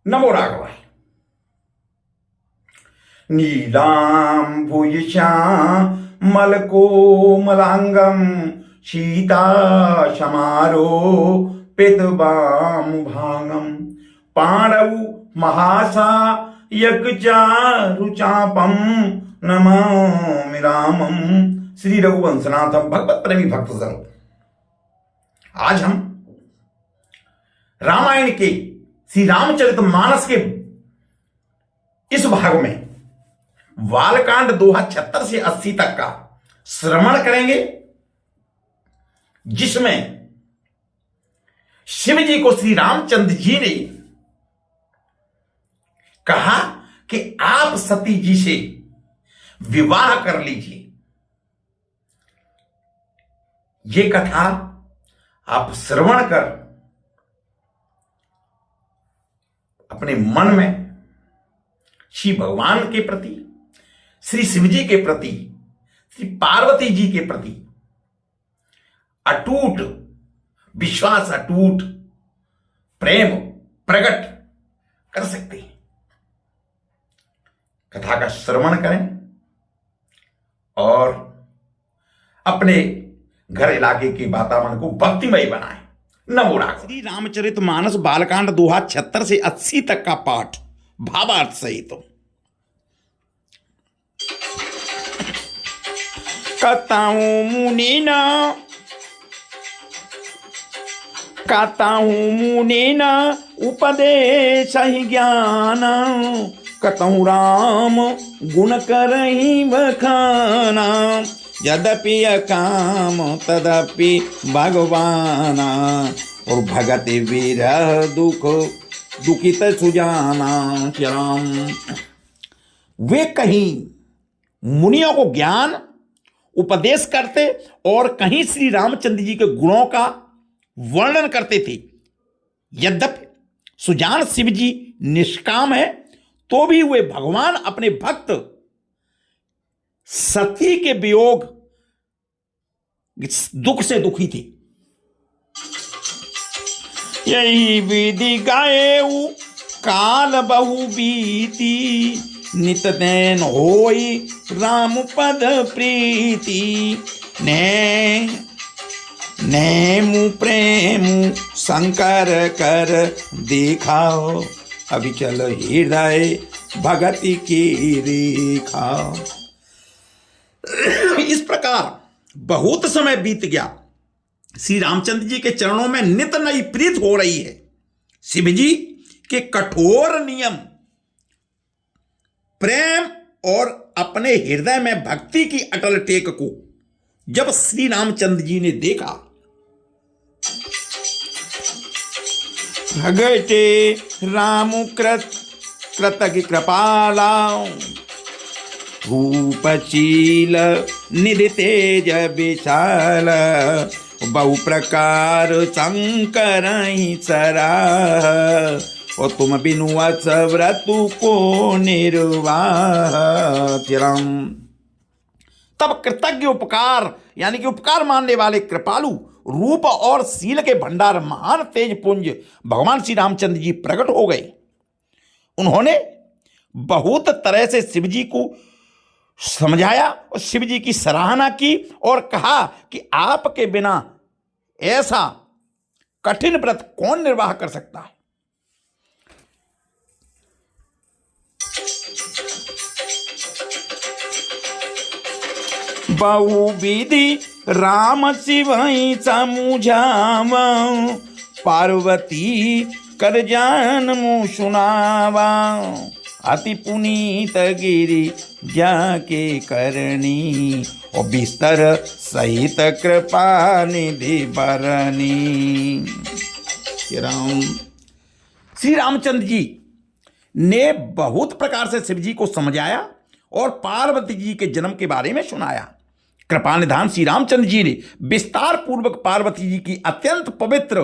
नमो राघवाय। नीलां भुजश्यामलकोमलाङ्गं सीताशमारोपितवामुभाङ्गं पाणौ महासायकचारुचापं नमामि रामं। श्री रघुवंशनाथम भगवत प्रेमी भक्तजन, आज हम रामायण के श्री रामचरितमानस के इस भाग में बालकांड दोहा 76 से 80 तक का श्रवण करेंगे, जिसमें शिव जी को श्री रामचंद्र जी ने कहा कि आप सती जी से विवाह कर लीजिए। ये कथा आप श्रवण कर अपने मन में श्री भगवान के प्रति, श्री शिव जी के प्रति, श्री पार्वती जी के प्रति अटूट विश्वास, अटूट प्रेम प्रकट कर सकते हैं। कथा का श्रवण करें और अपने घर इलाके के वातावरण को भक्तिमय बनाएं। नमो राघव। श्री रामचरितमानस बालकांड दोहा 76 से 80 तक का पाठ भावार्थ सहित। कताहूं मुनिन उपदेश ज्ञान, कतहु राम गुण करहि बखाना। यद्यपि अकाम तदपि भगवाना, और भगति विरह दुख दुखित सुजाना। राम वे कहीं मुनियों को ज्ञान उपदेश करते और कहीं श्री रामचंद्र जी के गुणों का वर्णन करते थे। यद्यपि सुजान शिव जी निष्काम है, तो भी वे भगवान अपने भक्त सती के वियोग दुख से दुखी थे। यही विधि गाएऊ काल बहु बीती, नित नैन होई राम पद प्रीति। नेमु प्रेम शंकर कर दिखाओ, अभिचल हृदय भगति की रेखा। इस प्रकार बहुत समय बीत गया। श्री रामचंद्र जी के चरणों में नित नई प्रीत हो रही है। शिव जी के कठोर नियम, प्रेम और अपने हृदय में भक्ति की अटल टेक को जब श्री रामचंद्र जी ने देखा, भगते राम कृतज्ञ कृपाला, रूपशील निधि तेज विशाल। बहु प्रकार शंकर सराह, और तुम बिनु व्रतु को निर्वाह। तब कृतज्ञ उपकार यानी कि उपकार मानने वाले कृपालु, रूप और शील के भंडार, महान तेज पुंज भगवान श्री रामचंद्र जी प्रकट हो गए। उन्होंने बहुत तरह से शिव जी को समझाया और शिव जी की सराहना की और कहा कि आपके बिना ऐसा कठिन व्रत कौन निर्वाह कर सकता है। बहु विधि राम शिव समुझाव, पार्वती कर जन्म सुनावा। अति पुनीत गिरी जाके करनी, और बिस्तर सहित कृपा निधि बरनी। श्री रामचंद्र जी ने बहुत प्रकार से शिव जी को समझाया और पार्वती जी के जन्म के बारे में सुनाया। कृपा निधान श्री रामचंद्र जी ने विस्तार पूर्वक पार्वती जी की अत्यंत पवित्र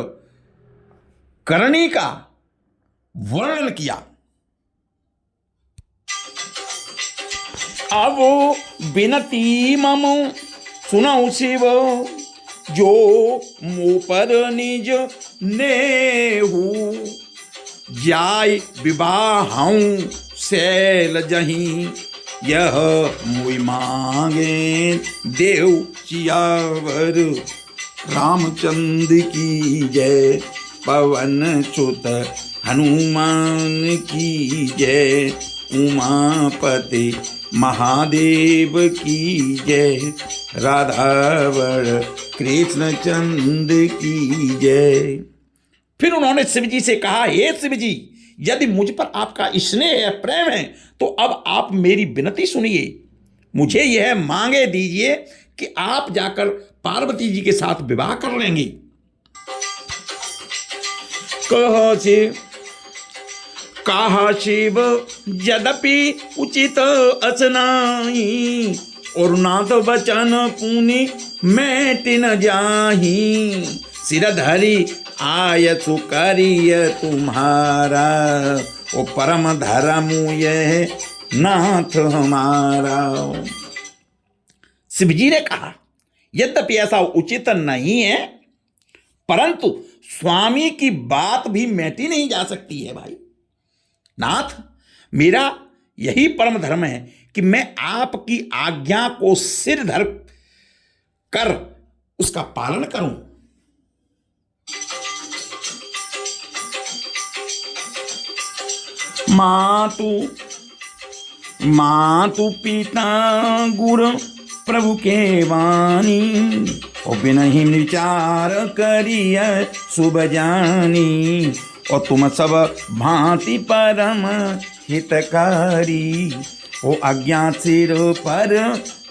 करनी का वर्णन किया। अब बिनती मम सुनौ शिव, जो मुँह पर निज नेहू। जाय विवाहं शैल जहीं, यह मुई मांगे देव सियावर रामचंद्र की जय, पवन सुत हनुमान की जय, उमापति महादेव की जय, राधावर कृष्ण चंद्र की जय। फिर उन्होंने शिव जी से कहा, हे शिव जी, यदि मुझ पर आपका स्नेह है, प्रेम है, तो अब आप मेरी विनती सुनिए। मुझे यह मांगे दीजिए कि आप जाकर पार्वती जी के साथ विवाह कर लेंगे। कहा शिव, यद्यपि उचित असनाही, और नाथ बचन पुनि मैट न जाही, सिर धरि आयतु करिय तुम्हारा, ओ परम धर्म यह नाथ हमारा। शिवजी ने कहा, यद्यपि ऐसा उचित नहीं है, परंतु स्वामी की बात भी मैटी नहीं जा सकती है। भाई नाथ, मेरा यही परम धर्म है कि मैं आपकी आज्ञा को सिर धर कर उसका पालन करूं। मातु पिता गुरु प्रभु के वाणी, और बिनहि विचार करिय शुभ जानी, और तुम सब भांति परम हितकारी, ओ आज्ञा सिर पर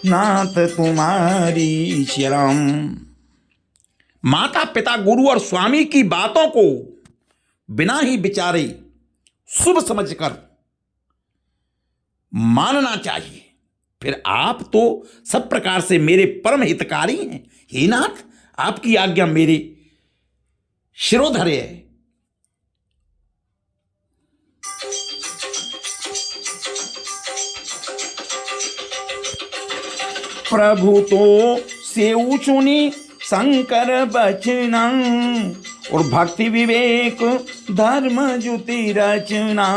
नाथ तुम्हारी शरण। माता पिता गुरु और स्वामी की बातों को बिना ही विचारे शुभ समझकर मानना चाहिए। फिर आप तो सब प्रकार से मेरे परम हितकारी हैं। हे नाथ, आपकी आज्ञा मेरे शिरोधर्य है। प्रभु तो सेऊ चुनी शंकर बचना, और भक्ति विवेक धर्म ज्योति रचना,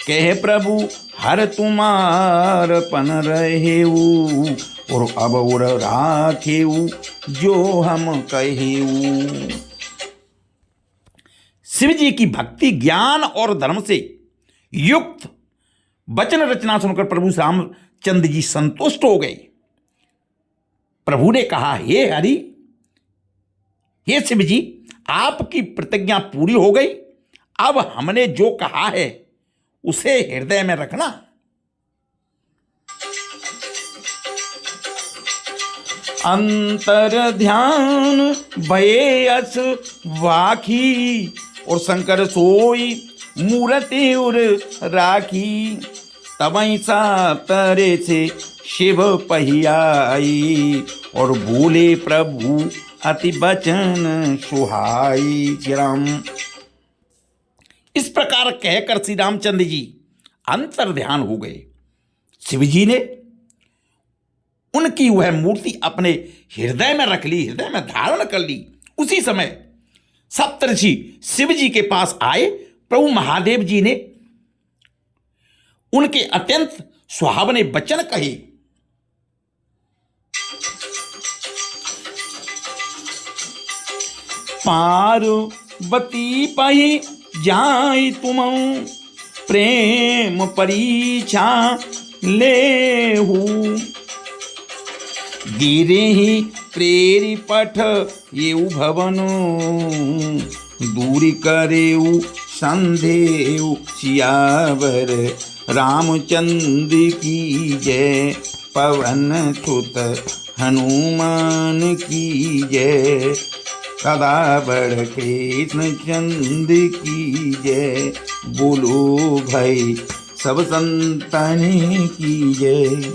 कहे प्रभु हर तुम्हार पन रहेऊ, और अब उर राखेऊ जो हम कहेऊ। शिव जी की भक्ति, ज्ञान और धर्म से युक्त वचन रचना सुनकर प्रभु रामचंद्र जी संतुष्ट हो गए। प्रभु ने कहा, हे हरि, हे शिव जी, आपकी प्रतिज्ञा पूरी हो गई। अब हमने जो कहा है उसे हृदय में रखना। अंतर ध्यान भयस वाखी, और शंकर सोई मूर्ति उर राखी, तबई सा तरे से शिव पहियाई, और बोले प्रभु अति बचन सुहाई चिरम। इस प्रकार कहकर श्री रामचंद्र जी अंतर ध्यान हो गए। शिव जी ने उनकी वह मूर्ति अपने हृदय में रख ली, हृदय में धारण कर ली। उसी समय सप्तऋषि शिव जी के पास आए। प्रभु महादेव जी ने उनके अत्यंत सुहावने वचन कहे। पार्वती पही जाय तुम प्रेम परीक्षा लेहू, गिरे ही प्रेरी पठ येऊ भवनो, दूरी करेऊ संदेव सियावर रामचंद्र की जय, पवन सुत हनुमान की जय, सदा बड़ कृष्ण चंद्र की जय, बोलो भाई सब संतान की जय।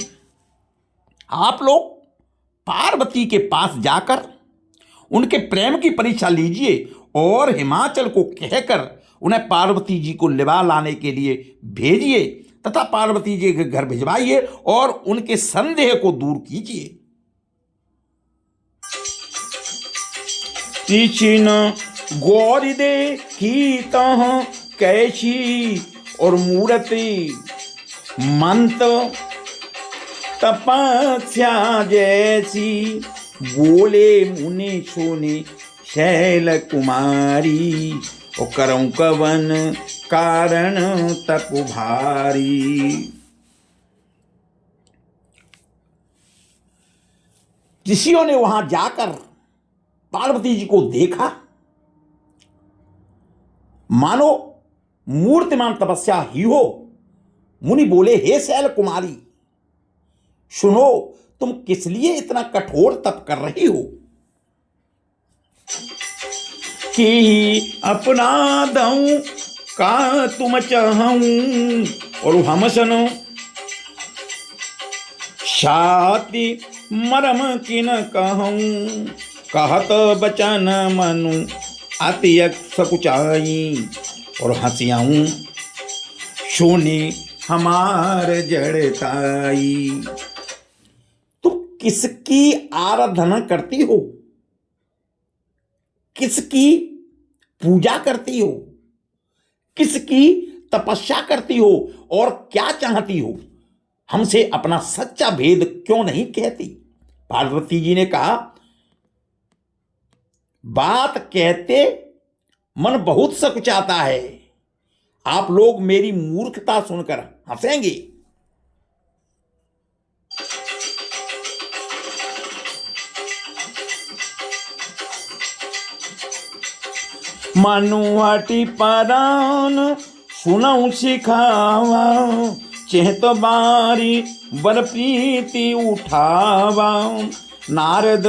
आप लोग पार्वती के पास जाकर उनके प्रेम की परीक्षा लीजिए और हिमाचल को कहकर उन्हें पार्वती जी को लिवा लाने के लिए भेजिए तथा पार्वती जी के घर भिजवाइए और उनके संदेह को दूर कीजिए। कृष्ण गौरी देखी तह कैसी और मूर्ति मंत्र तपस्या जैसी, बोले मुनि सुनि शैल कुमारी, और करऊं कवन कारण तप भारी। ऋषियों ने वहां जाकर पार्वती जी को देखा, मानो मूर्तिमान तपस्या ही हो। मुनि बोले, हे शैल कुमारी, सुनो, तुम किस लिए इतना कठोर तप कर रही हो? कि अपना दऊं का तुम चाहूं, और हम सनो छाती मरम किन कहूं, कहत बचन मनु अति सकुचाई, और हंसियाऊं सोनी हमार जड़ताई। तुम किसकी आराधना करती हो? किसकी पूजा करती हो? किसकी तपस्या करती हो? और क्या चाहती हो? हमसे अपना सच्चा भेद क्यों नहीं कहती? पार्वती जी ने कहा, बात कहते मन बहुत सकुचाता है। आप लोग मेरी मूर्खता सुनकर हंसेंगे। मनुहटी परान सुनऊ सिखावा, चेत बारी बर प्रीति उठावा। नारद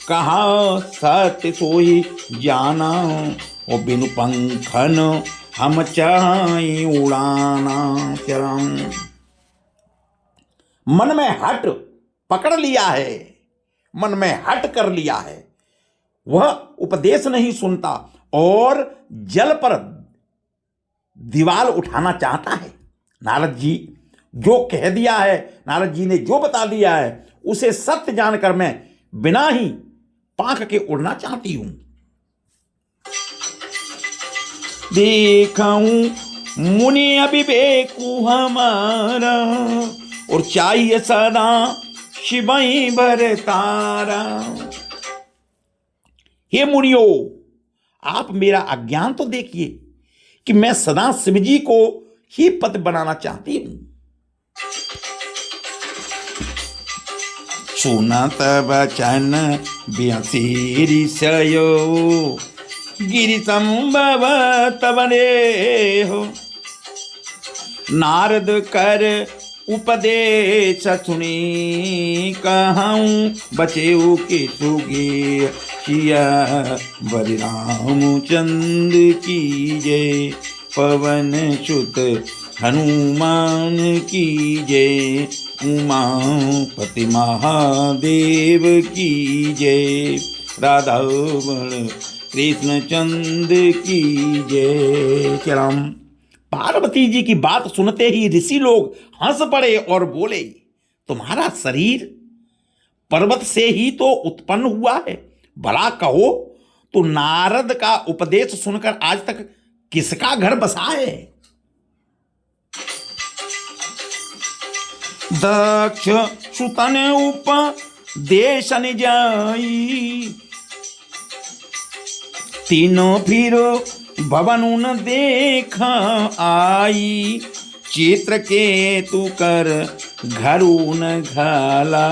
कहा सत्य सोई जाना, और बिनु पंखन हम चाहे उड़ाना। चरण मन में हट पकड़ लिया है, मन में हट कर लिया है। वह उपदेश नहीं सुनता और जल पर दीवार उठाना चाहता है। नारद जी जो कह दिया है, नारद जी ने जो बता दिया है, उसे सत्य जानकर मैं बिना ही पांख के उड़ना चाहती हूं। देखूं मुनि अभिवेकु हमारा, और चाहिए सदा शिवई भर तारा। हे मुनियो, आप मेरा अज्ञान तो देखिए कि मैं सदा शिवजी को ही पति बनाना चाहती हूं। सुनत बचन ब्यासी सयो, गिरि संभव तबने हो। नारद कर उपदेश सुनी, कहूँ बचेऊ के सुगे। किया बरि रामचंद की जय, पवन सुत हनुमान की जय। उमापति महादेव की जय, राधावण कृष्ण चंद की जय। चरम पार्वती जी की बात सुनते ही ऋषि लोग हंस पड़े और बोले, तुम्हारा शरीर पर्वत से ही तो उत्पन्न हुआ है, भला कहो तो नारद का उपदेश सुनकर आज तक किसका घर बसा है? दक्ष सुतन उपदेश जाई, तीनों फिर भवन न देखा आई। चित्रकेतु कर घरू न घाला,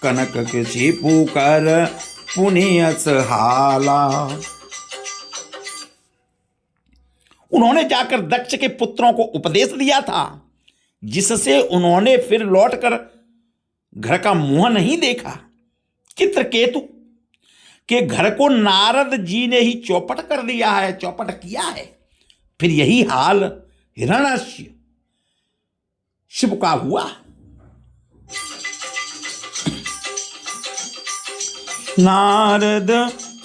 कनक के सिपु कर पुण्य सहाला। उन्होंने जाकर दक्ष के पुत्रों को उपदेश दिया था, जिससे उन्होंने फिर लौटकर घर का मुंह नहीं देखा। चित्रकेतु के घर को नारद जी ने ही चौपट कर दिया है, चौपट किया है। फिर यही हाल हिरण्यकश्यप शिव का हुआ। नारद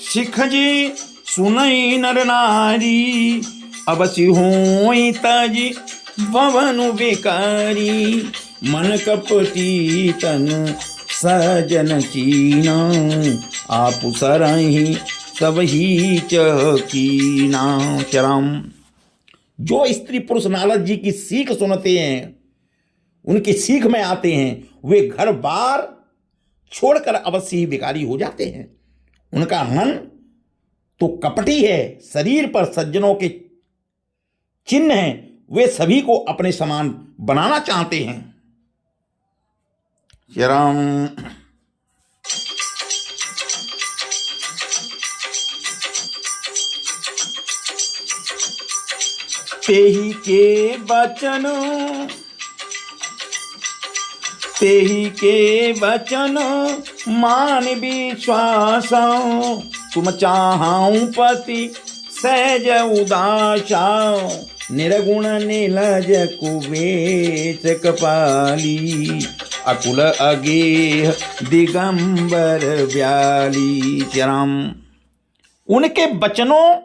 सिख जी सुनई नर नारी, अवसि होई तजी भवन विकारी। मन कपटी तन सजन चीना, आप सरहि सब ही चकीना। चरम जो स्त्री पुरुष नारद जी की सीख सुनते हैं, उनकी सीख में आते हैं, वे घर बार छोड़कर अवश्य ही भिखारी हो जाते हैं। उनका मन तो कपटी है, शरीर पर सज्जनों के चिन्ह हैं, वे सभी को अपने समान बनाना चाहते हैं। जय राम। तेही के वचन मान विश्वास, तुम चाहूं पति सहज उदासा, निर्गुण नीलज कुबेश कपाली, अकुल अगेह दिगंबर व्याली। राम। उनके वचनों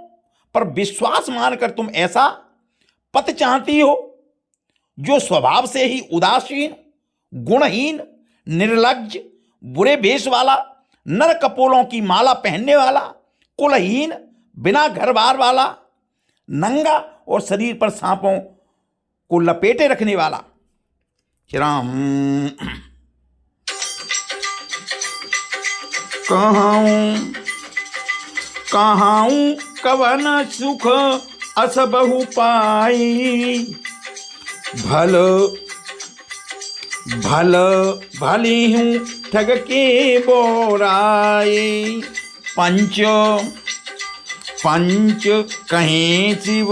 पर विश्वास मानकर तुम ऐसा पति चाहती हो जो स्वभाव से ही उदासीन, गुणहीन, निर्लज्ज, बुरे भेष वाला, नर कपोलों की माला पहनने वाला, कुलहीन, बिना घर बार वाला, नंगा और शरीर पर सांपों को लपेटे रखने वाला। राम। कहाऊं कवन सुख अस बहु पाई, भली हूँ ठग के बोराए, पंच कहें शिव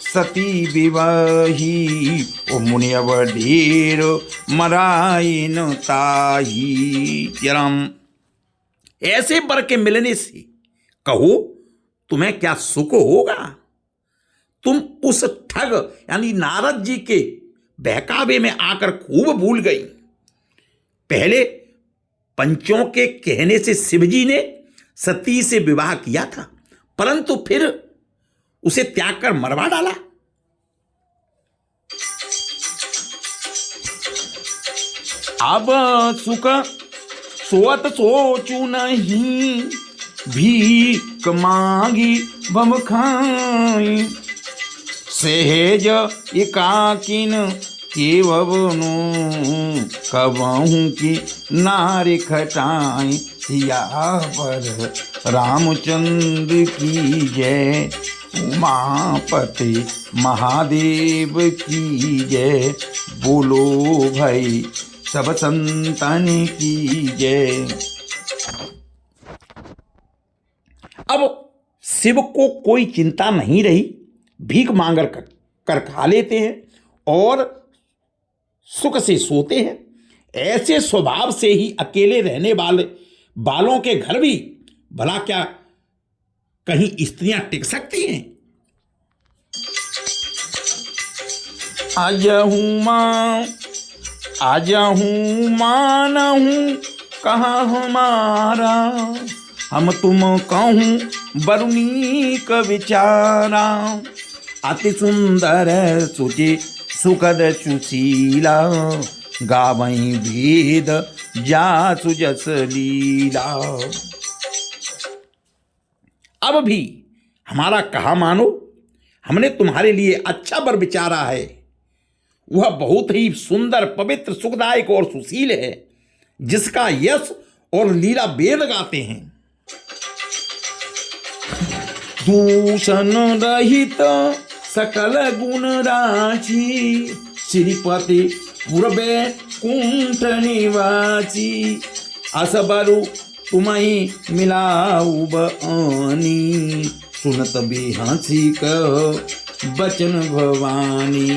सती विवाही, ओ मुनि अब ढेर मराइन ताही। राम। ऐसे वर के मिलने से कहो तुम्हें क्या सुख होगा? तुम उस ठग यानी नारद जी के बहकावे में आकर खूब भूल गई। पहले पंचों के कहने से शिवजी ने सती से विवाह किया था, परंतु फिर उसे त्याग कर मरवा डाला। अब सुख सोत सोचू नहीं, भीख मांगी बम खाई, सहज एकाकिन केवनु, कबहू की नारी खटाई। सियावर रामचंद्र की जय, उमापति महादेव की जय, बोलो भाई सब संतन की जय। अब शिव को कोई चिंता नहीं रही, भीख मांग कर खा लेते हैं और सुख से सोते हैं। ऐसे स्वभाव से ही अकेले रहने बालों के घर भी भला क्या कहीं स्त्रियां टिक सकती हैं? आजहूं मानहूं कहाँ हमारा, हम तुम कहूं बरुनीक विचारा, अति सुंदर सुचि सुखद सुशीला, गावई भेद जासु जस लीला। अब भी हमारा कहा मानो, हमने तुम्हारे लिए अच्छा वर विचारा है। वह बहुत ही सुंदर, पवित्र, सुखदायक और सुशील है, जिसका यश और लीला वेद गाते हैं। दूषण रहित सकल गुण राशि, श्रीपति पूर्वे कुंठ निवासी, असबरु तुम्हें मिलाऊ बनी, सुनत बेहसी कह बचन भवानी।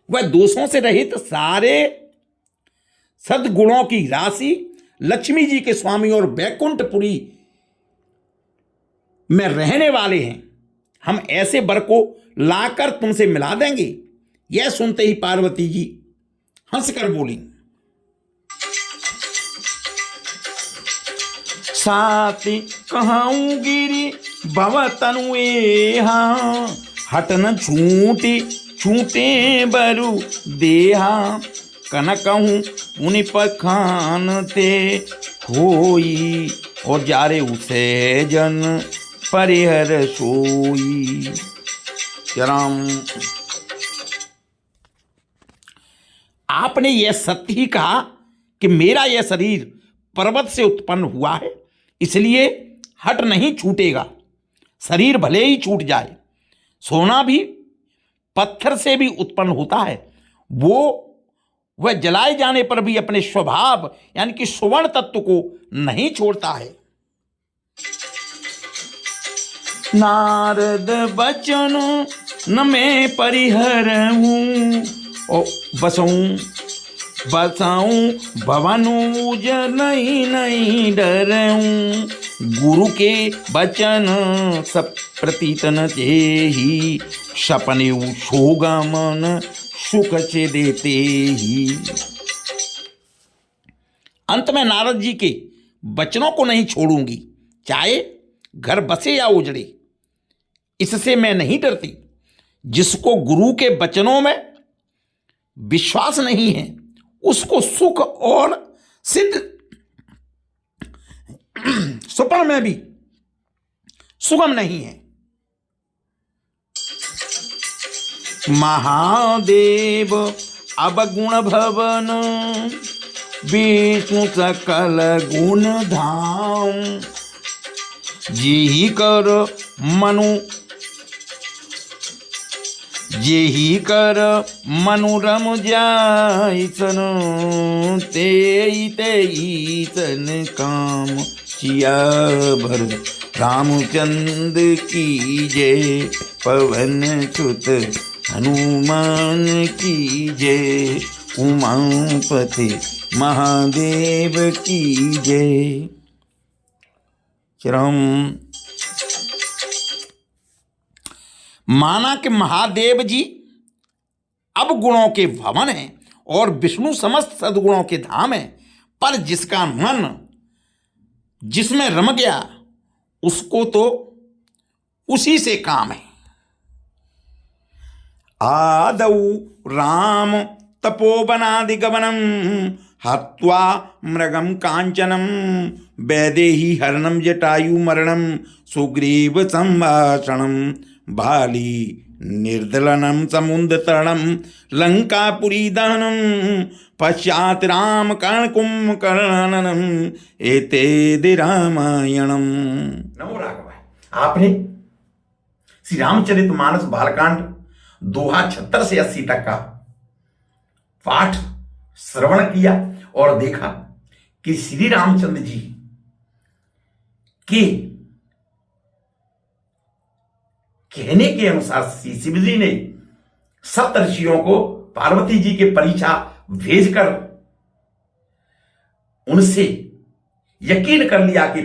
वह दोषों से रहित सारे सद्गुणों की राशि, लक्ष्मी जी के स्वामी और बैकुंठपुरी में रहने वाले हैं। हम ऐसे वर को लाकर तुमसे मिला देंगे। यह सुनते ही पार्वती जी हंसकर बोली, साति कहाऊं गिरी भव तनुएहा, हटन छूटी छूटे बरु देहा, कनकहूं मुनि पखान ते होई, और जारे उसे जन परिहर सोई। राम, आपने यह सत्य ही कहा कि मेरा यह शरीर पर्वत से उत्पन्न हुआ है, इसलिए हट नहीं छूटेगा। शरीर भले ही छूट जाए, सोना भी पत्थर से भी उत्पन्न होता है, वह जलाए जाने पर भी अपने स्वभाव यानी कि सुवर्ण तत्व को नहीं छोड़ता है। नारद बचन न मैं परिहरऊं और बसऊं भवनुज नहीं नहीं डरऊं। गुरु के बचन सब प्रतीतन ही सपने सोगमन सुख से देते ही। अंत में नारद जी के वचनों को नहीं छोड़ूंगी, चाहे घर बसे या उजड़े, इससे मैं नहीं डरती। जिसको गुरु के वचनों में विश्वास नहीं है, उसको सुख और सिद्ध स्वप्न में भी सुगम नहीं है। महादेव अवगुण भवन विष्णु सकल गुण धाम। जेहि कर मनुरम जाइसन तेई तेई सन काम। सिया भर रामचंद्र की जय, पवन सुत हनुमान की जय, उमापति महादेव की जय। चरम। माना कि महादेव जी अब गुणों के भवन हैं और विष्णु समस्त सद्गुणों के धाम हैं, पर जिसका मन जिसमें रम गया उसको तो उसी से काम है। आदौ राम तपोवनादिगमनम हत्वा मृगम कांचनम वैदेही हरणम जटायु मरणम सुग्रीव संभाषणम बाली निर्दलनम समुद्र तरणम लंकापुरी दहनम पश्चात राम कर्ण कुंभकर्णनम एते रामायणम। नमो राघव। आपने श्री रामचरितमानस बालकांड दोहा 76 से 80 तक का पाठ श्रवण किया और देखा कि श्री रामचंद्र जी के कहने के अनुसार शिव जी ने सप्तऋषियों को पार्वती जी के परीक्षा भेजकर उनसे यकीन कर लिया कि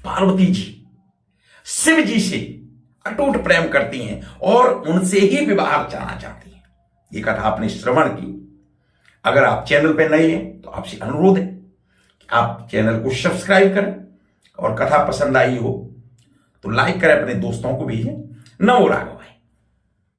पार्वती जी शिव जी से अटूट प्रेम करती हैं और उनसे ही विवाह करना चाहती हैं। ये कथा आपने श्रवण की। अगर आप चैनल पर नए हैं तो आपसे अनुरोध है कि आप चैनल को सब्सक्राइब करें और कथा पसंद आई हो तो लाइक करें, अपने दोस्तों को भेजें। नमो राघव।